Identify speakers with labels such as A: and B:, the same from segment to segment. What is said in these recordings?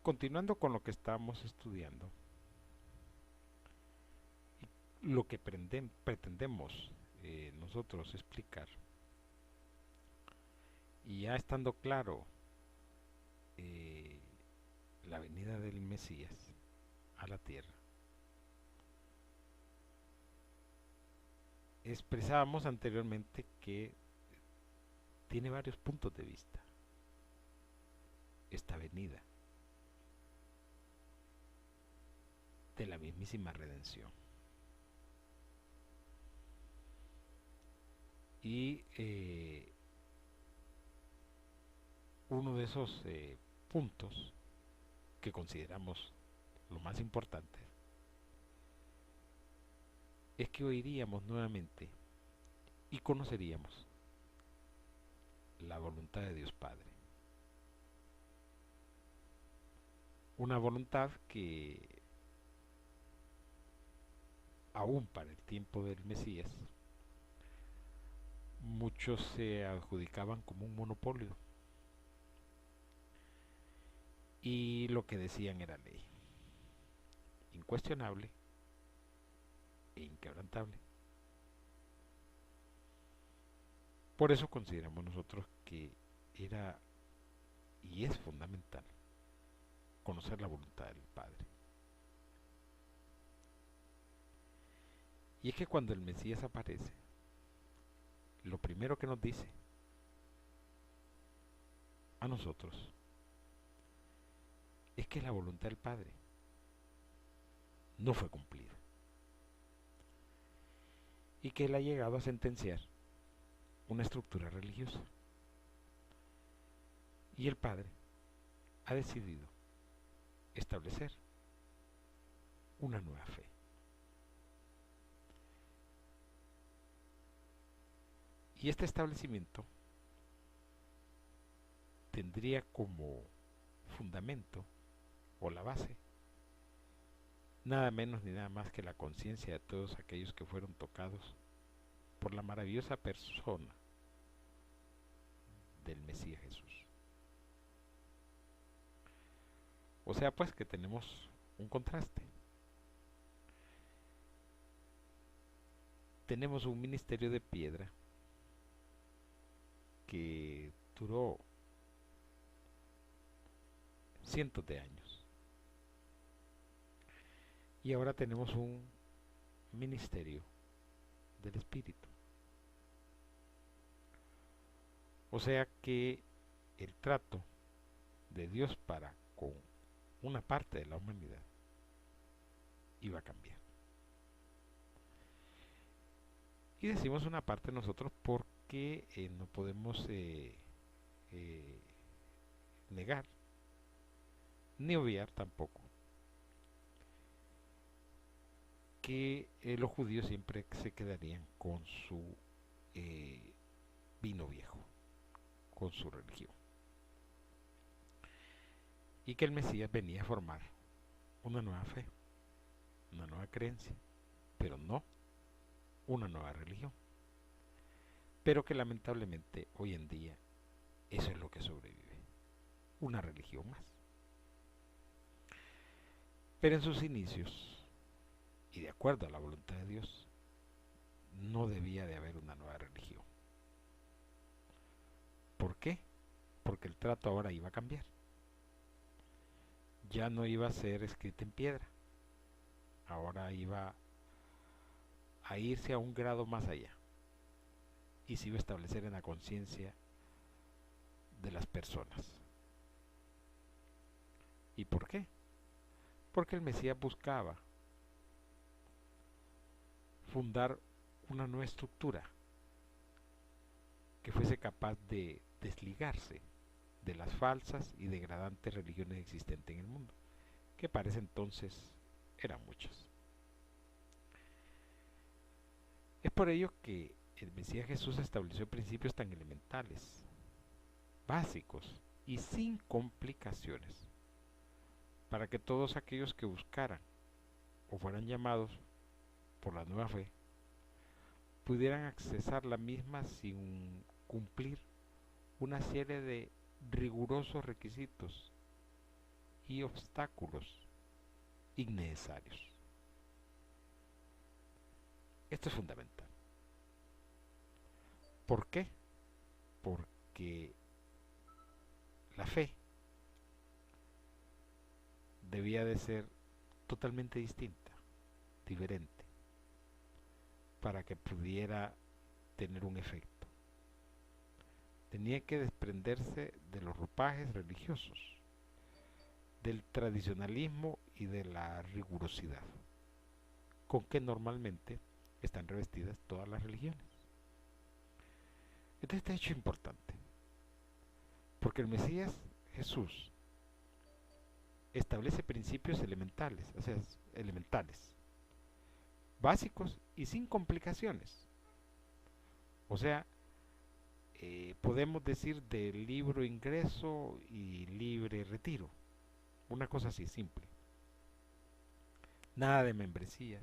A: Continuando con lo que estamos estudiando, lo que pretendemos nosotros explicar, y ya estando claro eh, la venida del Mesías a la tierra, expresábamos anteriormente que tiene varios puntos de vista esta venida de la mismísima redención. Y uno de esos puntos que consideramos lo más importante es que oiríamos nuevamente y conoceríamos la voluntad de Dios Padre. Una voluntad que aún para el tiempo del Mesías muchos se adjudicaban como un monopolio y lo que decían era ley, incuestionable e inquebrantable. Por eso consideramos nosotros que era y es fundamental conocer la voluntad del Padre. Y es que cuando el Mesías aparece, lo primero que nos dice a nosotros es que la voluntad del Padre no fue cumplida y que él ha llegado a sentenciar una estructura religiosa. Y el Padre ha decidido establecer una nueva fe. Y este establecimiento tendría como fundamento o la base nada menos ni nada más que la conciencia de todos aquellos que fueron tocados por la maravillosa persona del Mesías Jesús. O sea pues que tenemos un contraste. Tenemos un ministerio de piedra que duró cientos de años. Y ahora tenemos un ministerio del Espíritu. O sea que el trato de Dios para con una parte de la humanidad iba a cambiar. Y decimos una parte nosotros porque no podemos eh, negar ni obviar tampoco que los judíos siempre se quedarían con su eh, vino viejo, con su religión. Y que el Mesías venía a formar una nueva fe, una nueva creencia, pero no una nueva religión. Pero que lamentablemente hoy en día eso es lo que sobrevive, una religión más. Pero en sus inicios, y de acuerdo a la voluntad de Dios, no debía de haber una nueva religión. ¿Por qué? Porque el trato ahora iba a cambiar. Ya no iba a ser escrita en piedra, ahora iba a irse a un grado más allá y se iba a establecer en la conciencia de las personas. ¿Y por qué? Porque el Mesías buscaba fundar una nueva estructura que fuese capaz de desligarse de las falsas y degradantes religiones existentes en el mundo, que para ese entonces eran muchas. Es por ello que el Mesías Jesús estableció principios tan elementales, básicos y sin complicaciones, para que todos aquellos que buscaran o fueran llamados por la nueva fe pudieran accesar la misma sin cumplir una serie de rigurosos requisitos y obstáculos innecesarios. Esto es fundamental. ¿Por qué? Porque la fe debía de ser totalmente distinta, diferente, para que pudiera tener un efecto. Tenía que desprenderse de los ropajes religiosos, del tradicionalismo y de la rigurosidad, con que normalmente están revestidas todas las religiones. Este hecho es importante, porque el Mesías Jesús establece principios elementales, o sea, elementales, básicos y sin complicaciones. O sea, podemos decir del libro ingreso y libre retiro, una cosa así simple. Nada de membresías,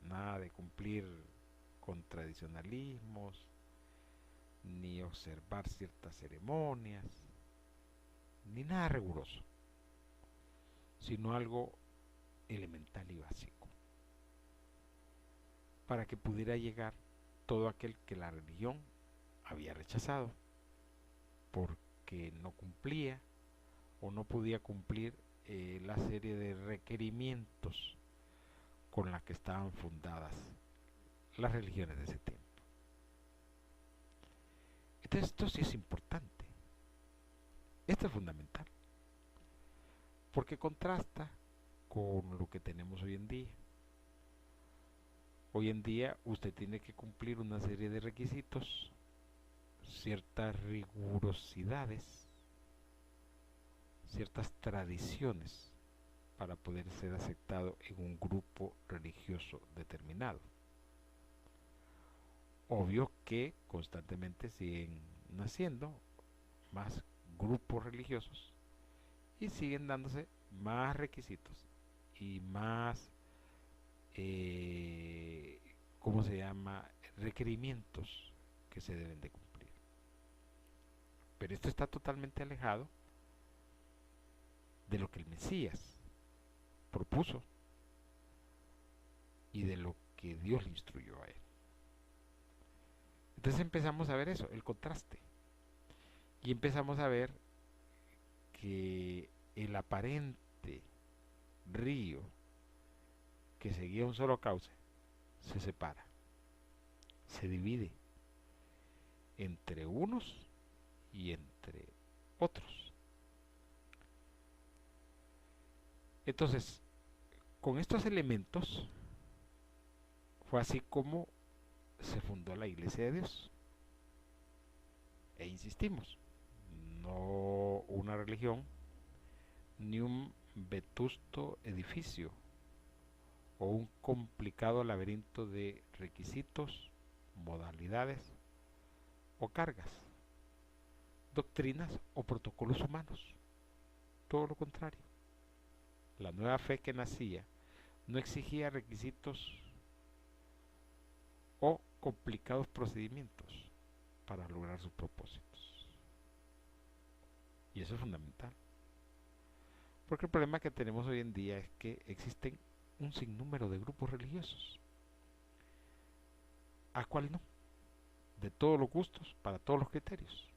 A: nada de cumplir con tradicionalismos, ni observar ciertas ceremonias, ni nada riguroso, sino algo elemental y básico, para que pudiera llegar todo aquel que la religión había rechazado, porque no cumplía o no podía cumplir la serie de requerimientos con las que estaban fundadas las religiones de ese tiempo. Entonces esto sí es importante, esto es fundamental, porque contrasta con lo que tenemos hoy en día. Hoy en día usted tiene que cumplir una serie de requisitos, ciertas rigurosidades, ciertas tradiciones para poder ser aceptado en un grupo religioso determinado. Obvio que constantemente siguen naciendo más grupos religiosos y siguen dándose más requisitos y más, ¿cómo se llama?, requerimientos que se deben de cumplir. Pero esto está totalmente alejado de lo que el Mesías propuso y de lo que Dios le instruyó a él. Entonces empezamos a ver eso, el contraste. Y empezamos a ver que el aparente río que seguía un solo cauce se separa, se divide entre unos y entre otros. Entonces, con estos elementos fue así como se fundó la Iglesia de Dios. E insistimos, no una religión ni un vetusto edificio o un complicado laberinto de requisitos, modalidades o cargas, doctrinas o protocolos humanos. Todo lo contrario. La nueva fe que nacía no exigía requisitos o complicados procedimientos para lograr sus propósitos. Y eso es fundamental. Porque el problema que tenemos hoy en día es que existen un sinnúmero de grupos religiosos. ¿A cuál no? De todos los gustos, para todos los criterios,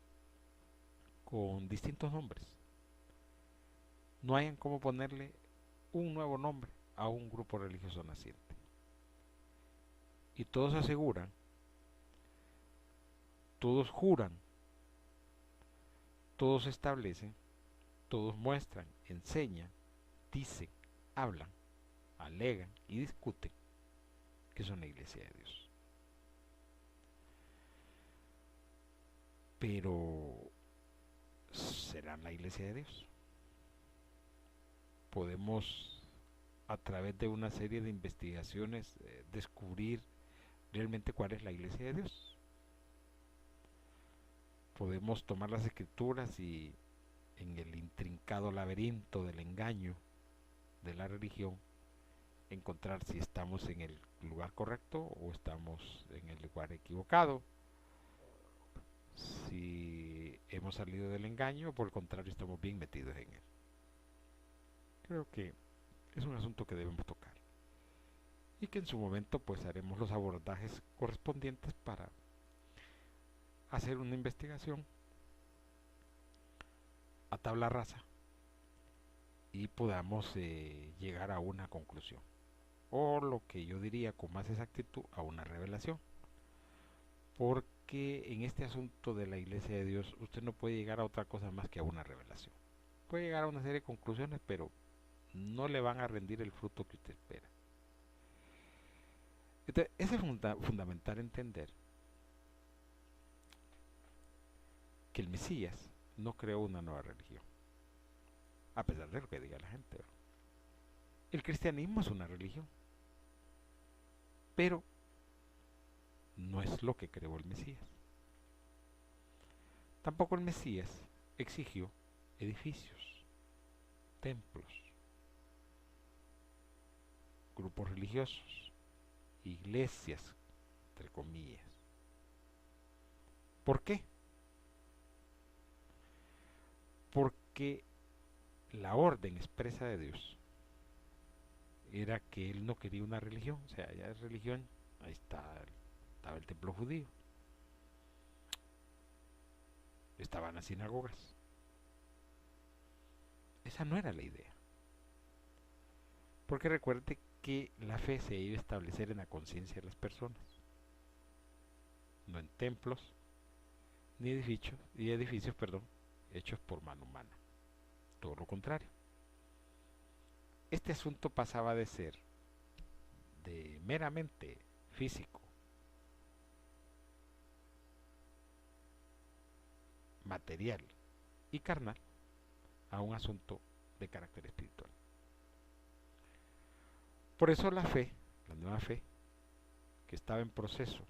A: con distintos nombres. No hayan cómo ponerle un nuevo nombre a un grupo religioso naciente. Y todos aseguran, todos juran, todos establecen, todos muestran, enseñan, dicen, hablan, alegan y discuten que son la Iglesia de Dios. Pero, ¿serán la Iglesia de Dios? Podemos, a través de una serie de investigaciones, descubrir realmente cuál es la Iglesia de Dios. Podemos tomar las escrituras y en el intrincado laberinto del engaño de la religión encontrar si estamos en el lugar correcto o estamos en el lugar equivocado, si hemos salido del engaño o por el contrario estamos bien metidos en él. creo que es un asunto que debemos tocar y que en su momento pues haremos los abordajes correspondientes para hacer una investigación a tabla rasa y podamos llegar a una conclusión o lo que yo diría con más exactitud a una revelación, porque en este asunto de la Iglesia de Dios usted no puede llegar a otra cosa más que a una revelación. Puede llegar a una serie de conclusiones, pero no le van a rendir el fruto que usted espera. Entonces, es fundamental entender que el Mesías no creó una nueva religión, a pesar de lo que diga la gente, ¿verdad? El cristianismo es una religión, pero no es lo que creó el Mesías. Tampoco el Mesías exigió edificios, templos, grupos religiosos, iglesias, entre comillas. ¿Por qué? Porque la orden expresa de Dios era que él no quería una religión, o sea, ya es religión, ahí estaba el templo judío, estaban las sinagogas. Esa no era la idea. Porque recuerde que la fe se iba a establecer en la conciencia de las personas, no en templos ni edificios, hechos por mano humana. Todo lo contrario. Este asunto pasaba de ser de meramente físico, material y carnal a un asunto de carácter espiritual. Por eso la fe, la nueva fe, que estaba en proceso,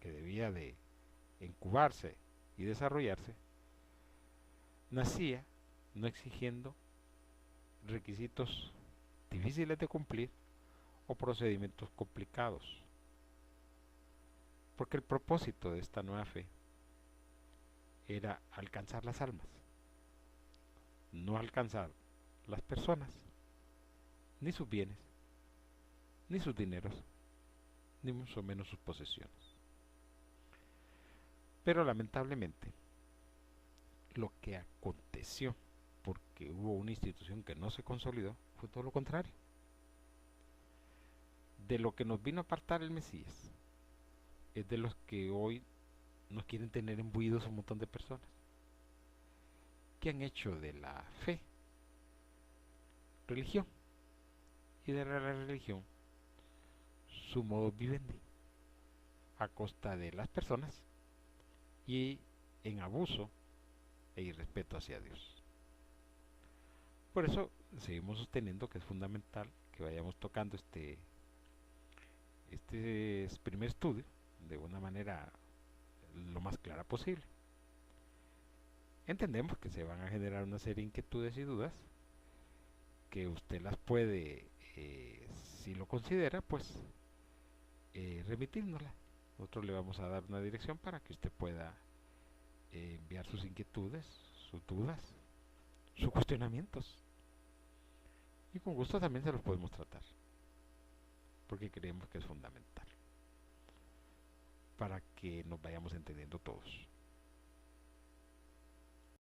A: que debía de incubarse y desarrollarse, nacía no exigiendo requisitos difíciles de cumplir o procedimientos complicados, porque el propósito de esta nueva fe era alcanzar las almas, no alcanzar las personas, ni sus bienes, ni sus dineros, ni mucho menos sus posesiones. Pero lamentablemente, lo que aconteció, porque hubo una institución que no se consolidó, fue todo lo contrario. De lo que nos vino a apartar el Mesías, es de los que hoy nos quieren tener imbuidos un montón de personas, que han hecho de la fe religión, y de la religión su modo vivendi, a costa de las personas y en abuso e irrespeto hacia Dios. Por eso seguimos sosteniendo que es fundamental que vayamos tocando este primer estudio de una manera lo más clara posible. Entendemos que se van a generar una serie de inquietudes y dudas que usted las puede, si lo considera, pues remitírnosla. Nosotros le vamos a dar una dirección para que usted pueda enviar sus inquietudes, sus dudas, sus cuestionamientos. Y con gusto también se los podemos tratar, porque creemos que es fundamental para que nos vayamos entendiendo todos.